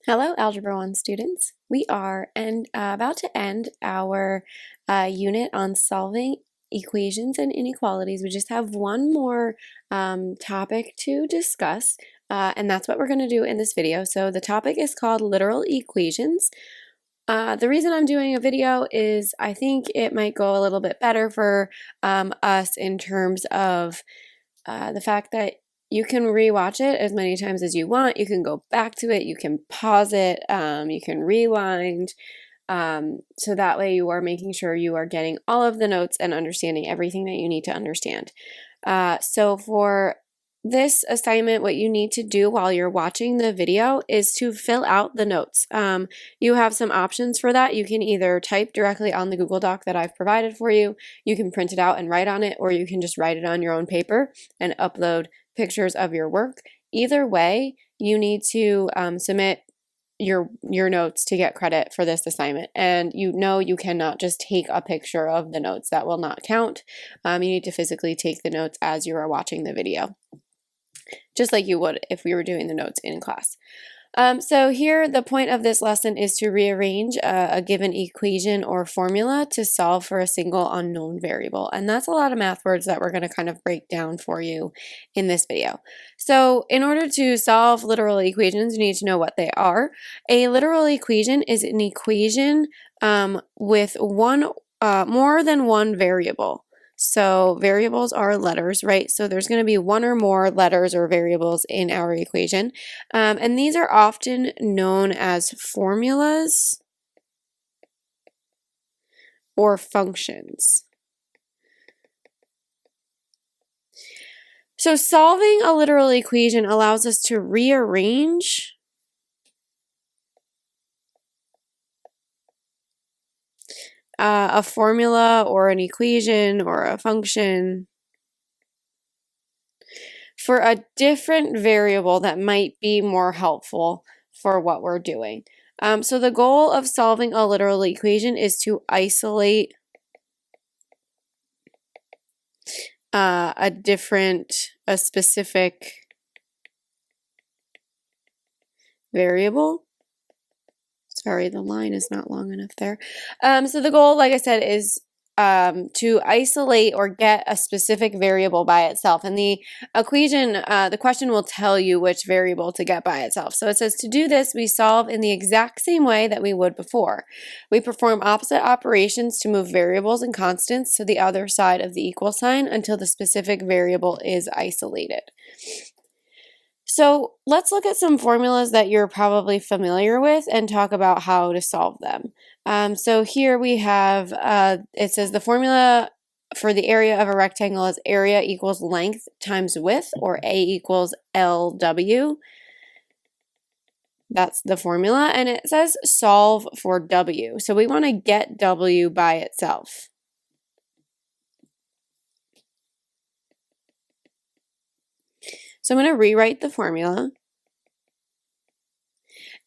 Hello, Algebra 1 students. We are about to end our unit on solving equations and inequalities. We just have one more topic to discuss, and that's what we're going to do in this video. So the topic is called literal equations. The reason I'm doing a video is I think it might go a little bit better for us in terms of the fact that you can rewatch it as many times as you want. You can go back to it. You can pause it. You can rewind. So that way you are making sure you are getting all of the notes and understanding everything that you need to understand. So for this assignment, what you need to do while you're watching the video is to fill out the notes. You have some options for that. You can either type directly on the Google Doc that I've provided for you, you can print it out and write on it, or you can just write it on your own paper and upload pictures of your work. Either way, you need to submit your notes to get credit for this assignment. And you know you cannot just take a picture of the notes. That will not count. You need to physically take the notes as you are watching the video, just like you would if we were doing the notes in class. So here, the point of this lesson is to rearrange a given equation or formula to solve for a single unknown variable. And that's a lot of math words that we're going to kind of break down for you in this video. So in order to solve literal equations, you need to know what they are. A literal equation is an equation with more than one variable. So variables are letters, right? So there's going to be one or more letters or variables in our equation. And these are often known as formulas or functions. So solving a literal equation allows us to rearrange a formula or an equation or a function for a different variable that might be more helpful for what we're doing. So the goal of solving a literal equation is to isolate a specific variable. Sorry, the line is not long enough there. So the goal, like I said, is to isolate or get a specific variable by itself. And the equation, the question will tell you which variable to get by itself. So it says to do this, we solve in the exact same way that we would before. We perform opposite operations to move variables and constants to the other side of the equal sign until the specific variable is isolated. So let's look at some formulas that you're probably familiar with and talk about how to solve them. So here we have, it says the formula for the area of a rectangle is area equals length times width, or A equals LW. That's the formula, and it says solve for W. So we want to get W by itself. So I'm going to rewrite the formula.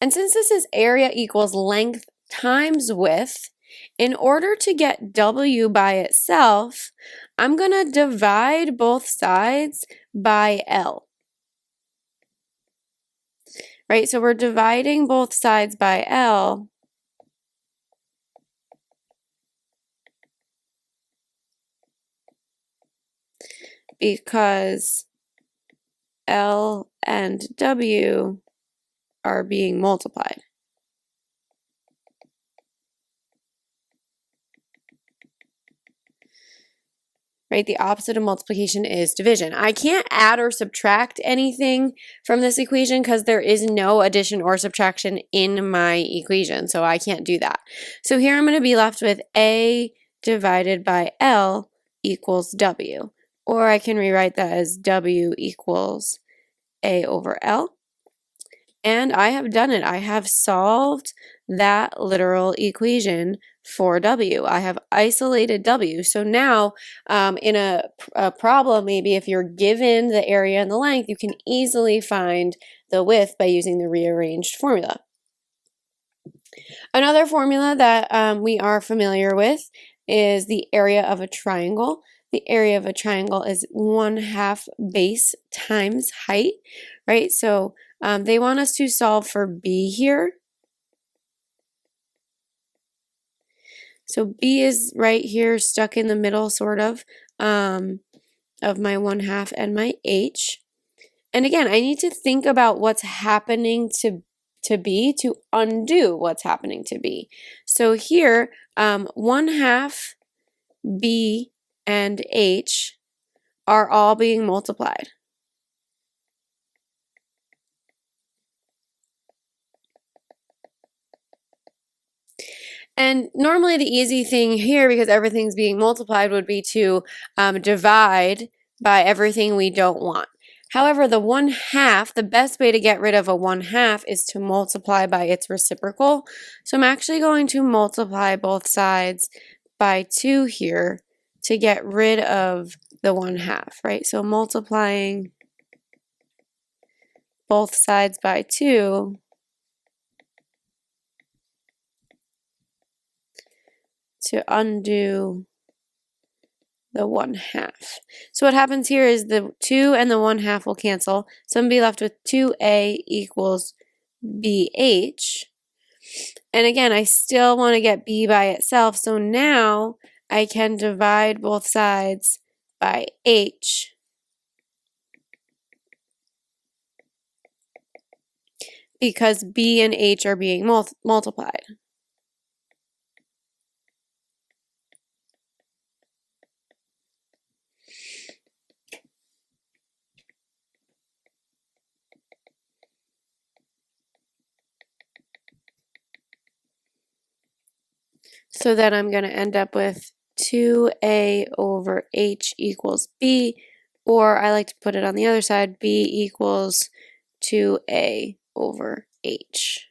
And since this is area equals length times width, in order to get W by itself, I'm going to divide both sides by L. Right, so we're dividing both sides by L. Because L and W are being multiplied. Right, the opposite of multiplication is division. I can't add or subtract anything from this equation because there is no addition or subtraction in my equation, so I can't do that. So here I'm going to be left with A divided by L equals W. Or I can rewrite that as W equals A over L. And I have done it. I have solved that literal equation for W. I have isolated W. So now in a problem, maybe if you're given the area and the length, you can easily find the width by using the rearranged formula. Another formula that we are familiar with is the area of a triangle. the area of a triangle is 1/2 base times height, right? So they want us to solve for B here. So B is right here, stuck in the middle, sort of my 1/2 and my H. And again, I need to think about what's happening to B to undo what's happening to B. So here, 1/2 B and H are all being multiplied. And normally the easy thing here, because everything's being multiplied, would be to divide by everything we don't want. However, the 1/2, the best way to get rid of a 1/2 is to multiply by its reciprocal. So I'm actually going to multiply both sides by 2 here to get rid of the 1/2, right? So multiplying both sides by 2 to undo the 1/2. So what happens here is the 2 and the 1/2 will cancel. So I'm going to be left with 2a equals BH. And again, I still want to get B by itself. So now I can divide both sides by H. Because B and H are being multiplied. So then I'm going to end up with 2a over H equals B, or I like to put it on the other side, B equals 2a over H.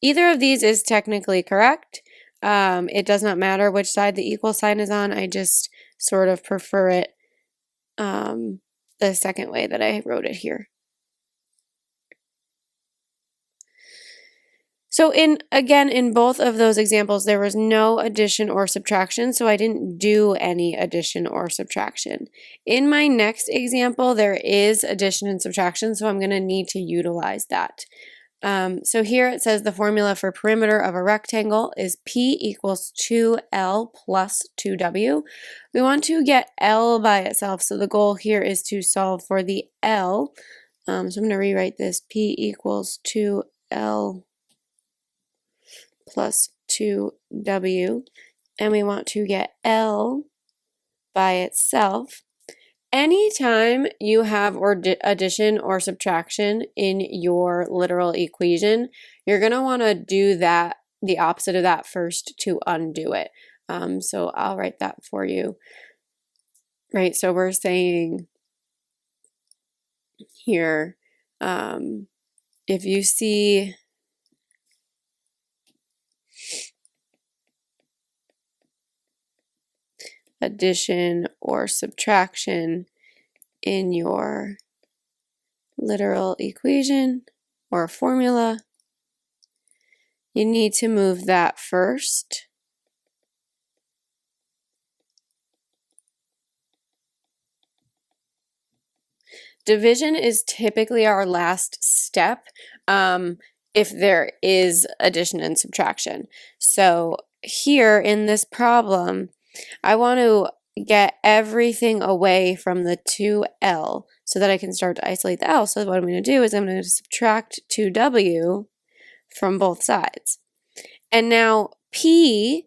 Either of these is technically correct. It does not matter which side the equal sign is on. I just sort of prefer it the second way that I wrote it here. So again, in both of those examples, there was no addition or subtraction, so I didn't do any addition or subtraction. In my next example, there is addition and subtraction, so I'm going to need to utilize that. So here it says the formula for perimeter of a rectangle is P equals 2L plus 2W. We want to get L by itself, so the goal here is to solve for the L. So I'm going to rewrite this, P equals 2L plus 2W, and we want to get L by itself. Anytime you have addition or subtraction in your literal equation, you're going to want to do that, the opposite of that first to undo it. So I'll write that for you. Right, so we're saying here, if you see addition or subtraction in your literal equation or formula, you need to move that first. Division is typically our last step if there is addition and subtraction. So here in this problem, I want to get everything away from the 2L so that I can start to isolate the L. So what I'm going to do is I'm going to subtract 2W from both sides. And now P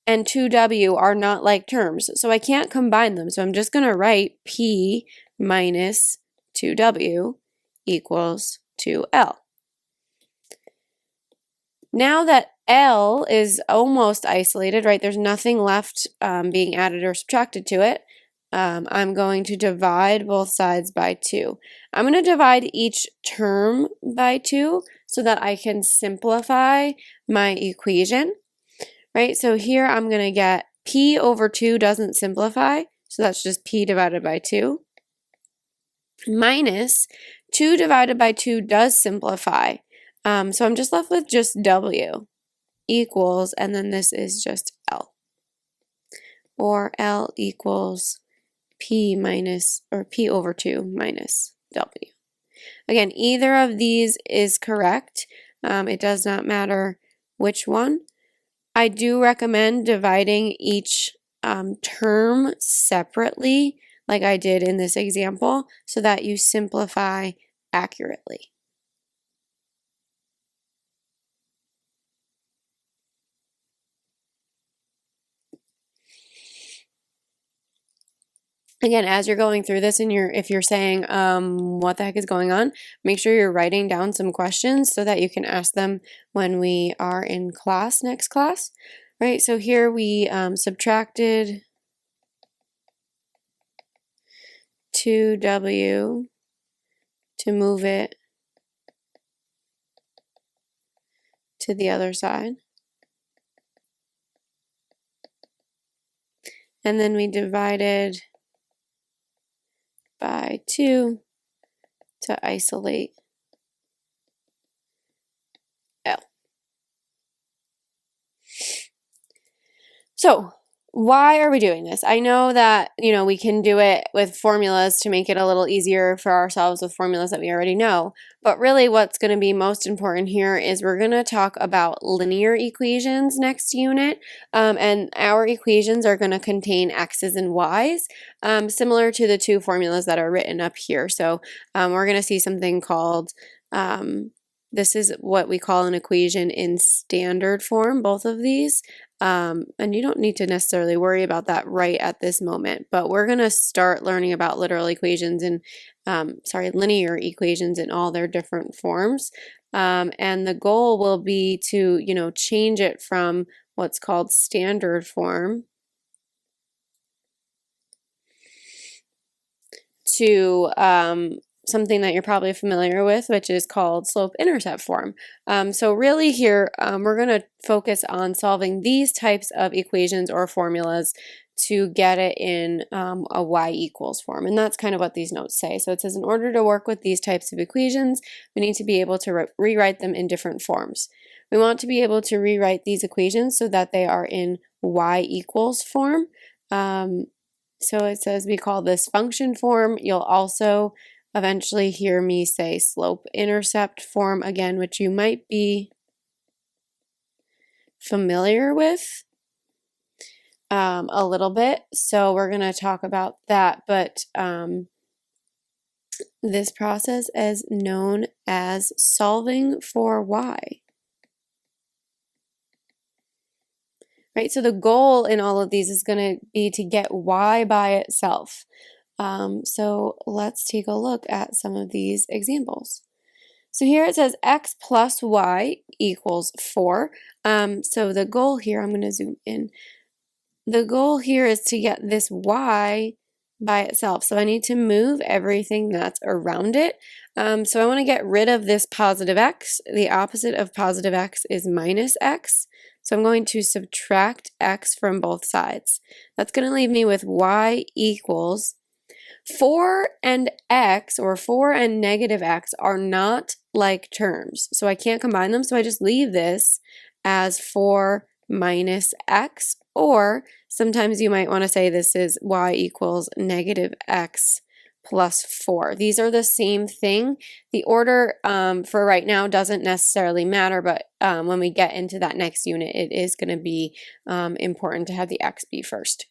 and 2W are not like terms, so I can't combine them. So I'm just going to write P minus 2W equals 2L. Now that L is almost isolated, right? There's nothing left being added or subtracted to it. I'm going to divide both sides by 2. I'm going to divide each term by 2 so that I can simplify my equation, right? So here I'm going to get P over 2 doesn't simplify, so that's just P divided by 2, minus 2 divided by 2 does simplify. So I'm just left with just W equals, and then this is just L. or L equals P minus, or P over 2 minus W. Again, either of these is correct. It does not matter which one. I do recommend dividing each term separately, like I did in this example, so that you simplify accurately. Again, as you're going through this and if you're saying, what the heck is going on, make sure you're writing down some questions so that you can ask them when we are in class, next class, right? So here we subtracted 2W to move it to the other side. And then we divided by 2 to isolate L. So why are we doing this? I know that, we can do it with formulas to make it a little easier for ourselves with formulas that we already know, but really what's going to be most important here is we're going to talk about linear equations next unit, and our equations are going to contain x's and y's, similar to the two formulas that are written up here. So we're going to see something called, this is what we call an equation in standard form, both of these. And you don't need to necessarily worry about that right at this moment, but we're going to start learning about linear equations in all their different forms. And the goal will be to, change it from what's called standard form to something that you're probably familiar with, which is called slope-intercept form. So really here, we're going to focus on solving these types of equations or formulas to get it in a y equals form. And that's kind of what these notes say. So it says in order to work with these types of equations, we need to be able to rewrite them in different forms. We want to be able to rewrite these equations so that they are in y equals form. So it says we call this function form. You'll also eventually hear me say slope-intercept form again, which you might be familiar with a little bit. So we're going to talk about that, but this process is known as solving for y. Right, so the goal in all of these is going to be to get y by itself. So let's take a look at some of these examples. So here it says x plus y equals 4. So the goal here, I'm going to zoom in. The goal here is to get this y by itself. So I need to move everything that's around it. So I want to get rid of this positive x. The opposite of positive x is minus x. So I'm going to subtract x from both sides. That's going to leave me with y equals 4 and x, or 4 and negative x, are not like terms. So I can't combine them, so I just leave this as 4 minus x, or sometimes you might want to say this is y equals negative x plus 4. These are the same thing. The order for right now doesn't necessarily matter, but when we get into that next unit, it is going to be important to have the x be first.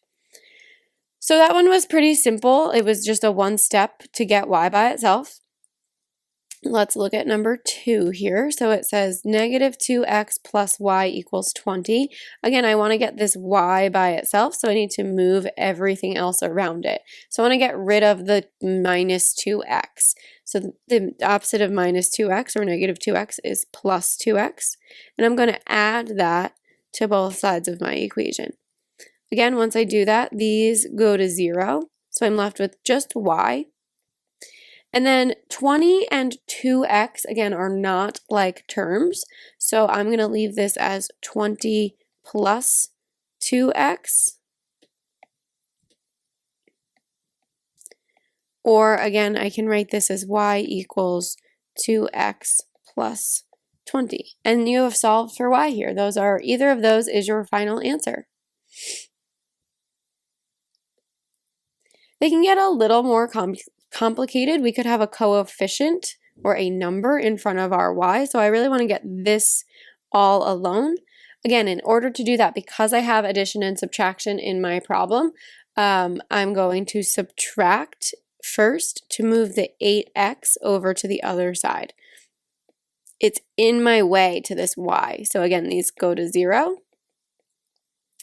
So that one was pretty simple. It was just a one step to get y by itself. Let's look at number 2 here. So it says negative 2x plus y equals 20. Again, I want to get this y by itself, so I need to move everything else around it. So I want to get rid of the minus 2x. So the opposite of minus 2x, or negative 2x, is plus 2x. And I'm going to add that to both sides of my equation. Again, once I do that, these go to 0, so I'm left with just y. And then 20 and 2x, again, are not like terms, so I'm going to leave this as 20 plus 2x. Or again, I can write this as y equals 2x plus 20. And you have solved for y here. Either of those is your final answer. They can get a little more complicated. We could have a coefficient or a number in front of our y. So I really want to get this all alone. Again, in order to do that, because I have addition and subtraction in my problem, I'm going to subtract first to move the 8x over to the other side. It's in my way to this y. So again, these go to 0.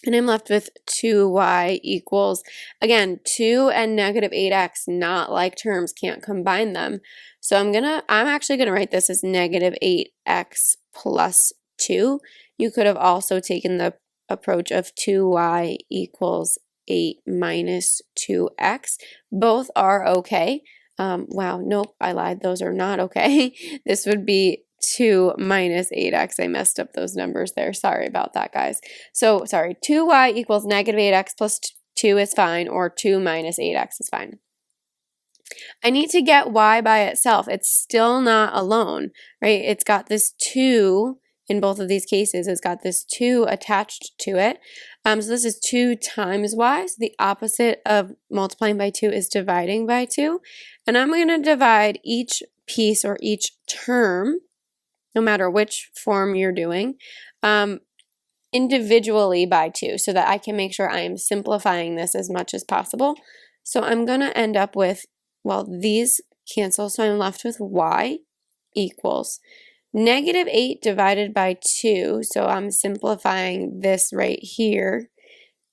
And I'm left with 2y equals, again, 2 and negative 8x, not like terms, can't combine them. So I'm actually gonna write this as negative 8x plus 2. You could have also taken the approach of 2y equals 8 minus 2x. Both are okay. Wow, nope, I lied. Those are not okay. This would be 2 minus 8x. I messed up those numbers there. Sorry about that, guys. So, sorry, 2y equals negative 8x plus 2 is fine, or 2 minus 8x is fine. I need to get y by itself. It's still not alone, right? It's got this 2 in both of these cases. It's got this 2 attached to it. So this is 2 times y. So the opposite of multiplying by 2 is dividing by 2. And I'm going to divide each piece or each term, no matter which form you're doing, individually by 2 so that I can make sure I am simplifying this as much as possible. So I'm going to end up with, well, these cancel, so I'm left with y equals negative 8 divided by 2, so I'm simplifying this right here,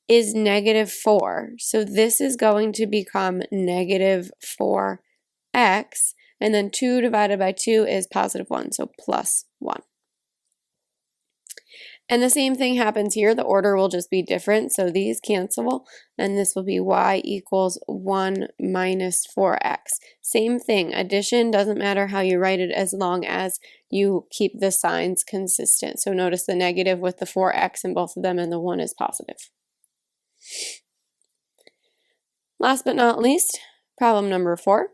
is negative 4. So this is going to become negative 4x, and then 2 divided by 2 is positive 1, so plus 1. And the same thing happens here. The order will just be different, so these cancel, and this will be y equals 1 minus 4x. Same thing, addition doesn't matter how you write it as long as you keep the signs consistent. So notice the negative with the 4x in both of them, and the 1 is positive. Last but not least, problem number 4.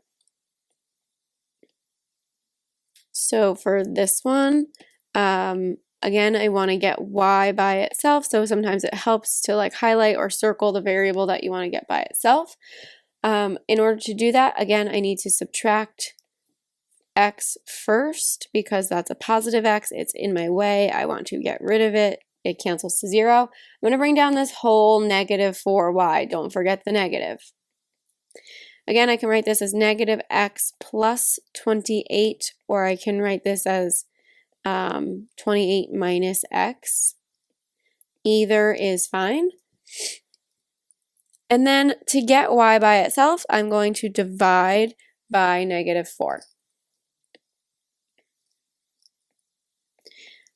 So for this one, again, I want to get y by itself, so sometimes it helps to like highlight or circle the variable that you want to get by itself. In order to do that, again, I need to subtract x first because that's a positive x. It's in my way. I want to get rid of it. It cancels to 0. I'm going to bring down this whole negative 4y. Don't forget the negative. Again, I can write this as negative x plus 28, or I can write this as 28 minus x. Either is fine. And then to get y by itself, I'm going to divide by negative 4.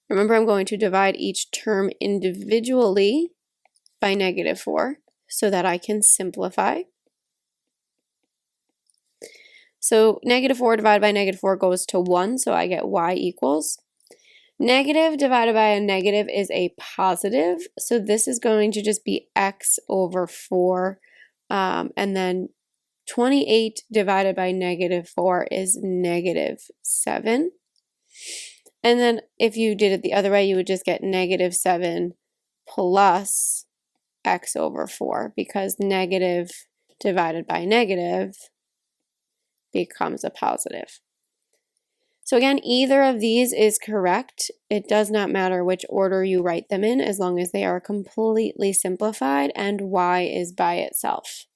Remember, I'm going to divide each term individually by negative 4 so that I can simplify. So negative 4 divided by negative 4 goes to 1, so I get y equals. Negative divided by a negative is a positive, so this is going to just be x over 4, and then 28 divided by negative 4 is negative 7. And then if you did it the other way, you would just get negative 7 plus x over 4, because negative divided by negative becomes a positive. So again, either of these is correct. It does not matter which order you write them in as long as they are completely simplified and y is by itself.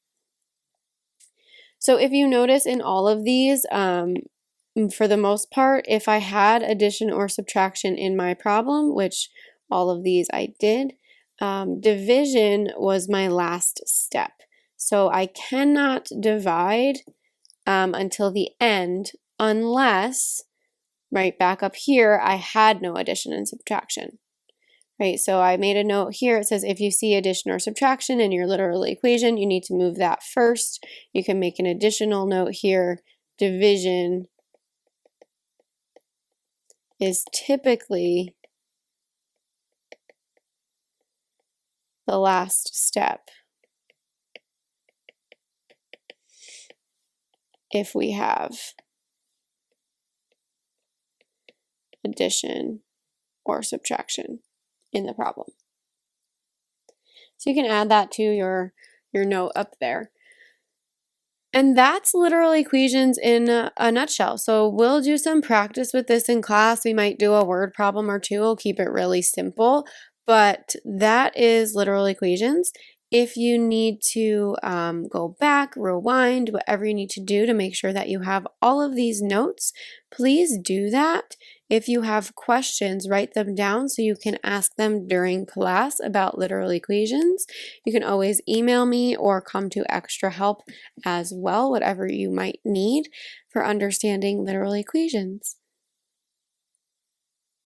So if you notice in all of these, for the most part, if I had addition or subtraction in my problem, which all of these I did, division was my last step. So I cannot divide until the end unless, right back up here, I had no addition and subtraction. Right, so I made a note here. It says if you see addition or subtraction in your literal equation, you need to move that first. You can make an additional note here. Division is typically the last step if we have addition or subtraction in the problem. So you can add that to your note up there. And that's literal equations in a nutshell. So we'll do some practice with this in class. We might do a word problem or two. We'll keep it really simple, but that is literal equations. If you need to go back, rewind, whatever you need to do to make sure that you have all of these notes, please do that. If you have questions, write them down so you can ask them during class about literal equations. You can always email me or come to Extra Help as well, whatever you might need for understanding literal equations.